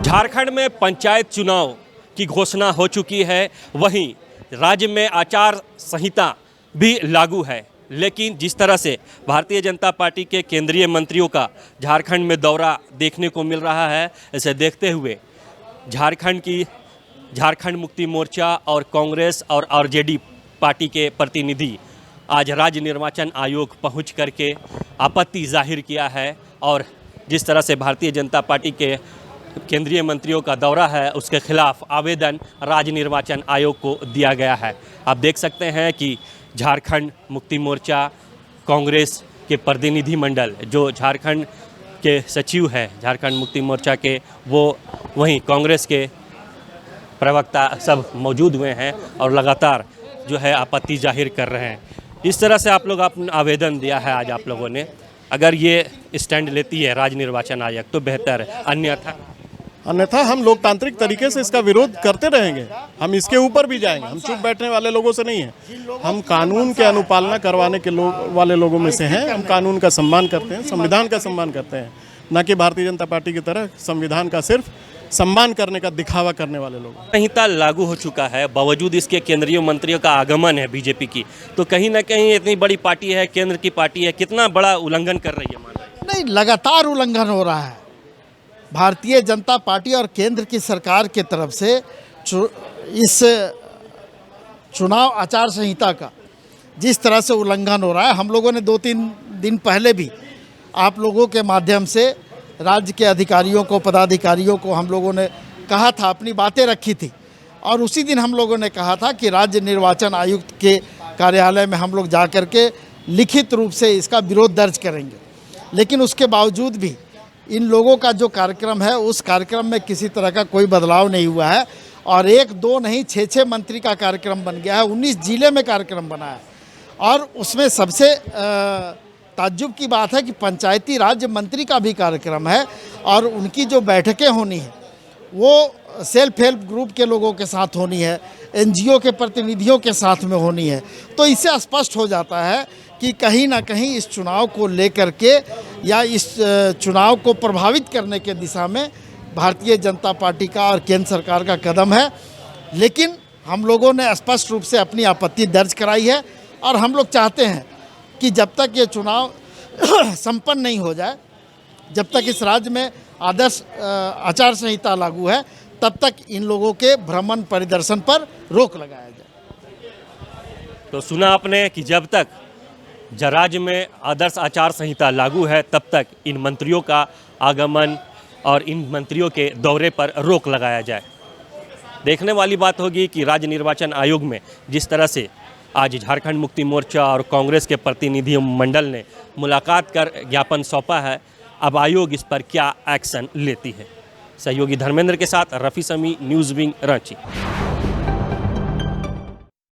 झारखंड में पंचायत चुनाव की घोषणा हो चुकी है, वहीं राज्य में आचार संहिता भी लागू है। लेकिन जिस तरह से भारतीय जनता पार्टी के केंद्रीय मंत्रियों का झारखंड में दौरा देखने को मिल रहा है, इसे देखते हुए झारखंड मुक्ति मोर्चा और कांग्रेस और आरजेडी पार्टी के प्रतिनिधि आज राज्य निर्वाचन आयोग पहुंच करके आपत्ति जाहिर किया है। और जिस तरह से भारतीय जनता पार्टी के केंद्रीय मंत्रियों का दौरा है, उसके खिलाफ आवेदन राज्य निर्वाचन आयोग को दिया गया है। आप देख सकते हैं कि झारखंड मुक्ति मोर्चा कांग्रेस के प्रतिनिधि मंडल जो झारखंड के सचिव हैं झारखंड मुक्ति मोर्चा के, वो वहीं कांग्रेस के प्रवक्ता सब मौजूद हुए हैं और लगातार जो है आपत्ति जाहिर कर रहे हैं। इस तरह से आप लोग अपना आवेदन दिया है आज आप लोगों ने, अगर ये स्टैंड लेती है राज्य निर्वाचन आयोग तो बेहतर है, अन्यथा हम लोकतांत्रिक तरीके से इसका विरोध करते रहेंगे। हम इसके ऊपर भी जाएंगे, हम चुप बैठने वाले लोगों से नहीं हैं। हम कानून के अनुपालना करवाने के वाले लोगों में से हैं। हम कानून का सम्मान करते हैं, संविधान का सम्मान करते हैं, न कि भारतीय जनता पार्टी की तरह संविधान का सिर्फ सम्मान करने का दिखावा करने वाले लोग। संहिता लागू हो चुका है, बावजूद इसके केंद्रीय मंत्रियों का आगमन है बीजेपी की, तो कहीं ना कहीं इतनी बड़ी पार्टी है, केंद्र की पार्टी है, कितना बड़ा उल्लंघन कर रही है? मान रही है नहीं, लगातार उल्लंघन हो रहा है। भारतीय जनता पार्टी और केंद्र की सरकार की तरफ से इस चुनाव आचार संहिता का जिस तरह से उल्लंघन हो रहा है, हम लोगों ने 2-3 दिन पहले भी आप लोगों के माध्यम से राज्य के अधिकारियों को, पदाधिकारियों को हम लोगों ने कहा था, अपनी बातें रखी थी। और उसी दिन हम लोगों ने कहा था कि राज्य निर्वाचन आयुक्त के कार्यालय में हम लोग जा कर के लिखित रूप से इसका विरोध दर्ज करेंगे। लेकिन उसके बावजूद भी इन लोगों का जो कार्यक्रम है, उस कार्यक्रम में किसी तरह का कोई बदलाव नहीं हुआ है। और 1-2 नहीं, 6-6 मंत्री का कार्यक्रम बन गया है, 19 जिले में कार्यक्रम बना है। और उसमें सबसे ताज्जुब की बात है कि पंचायती राज्य मंत्री का भी कार्यक्रम है और उनकी जो बैठकें होनी है वो सेल्फ हेल्प ग्रुप के लोगों के साथ होनी है, एनजीओ के प्रतिनिधियों के साथ में होनी है। तो इससे स्पष्ट हो जाता है कि कहीं ना कहीं इस चुनाव को लेकर के या इस चुनाव को प्रभावित करने के दिशा में भारतीय जनता पार्टी का और केंद्र सरकार का कदम है। लेकिन हम लोगों ने स्पष्ट रूप से अपनी आपत्ति दर्ज कराई है और हम लोग चाहते हैं कि जब तक ये चुनाव संपन्न नहीं हो जाए, जब तक इस राज्य में आदर्श आचार संहिता लागू है, तब तक इन लोगों के भ्रमण परिदर्शन पर रोक लगाया जाए। तो सुना आपने कि जब तक राज्य में आदर्श आचार संहिता लागू है, तब तक इन मंत्रियों का आगमन और इन मंत्रियों के दौरे पर रोक लगाया जाए। देखने वाली बात होगी कि राज्य निर्वाचन आयोग में जिस तरह से आज झारखंड मुक्ति मोर्चा और कांग्रेस के प्रतिनिधि मंडल ने मुलाकात कर ज्ञापन सौंपा है, अब आयोग इस पर क्या एक्शन लेती है। सहयोगी धर्मेंद्र के साथ रफ़ी समी, न्यूज़ विंग, रांची।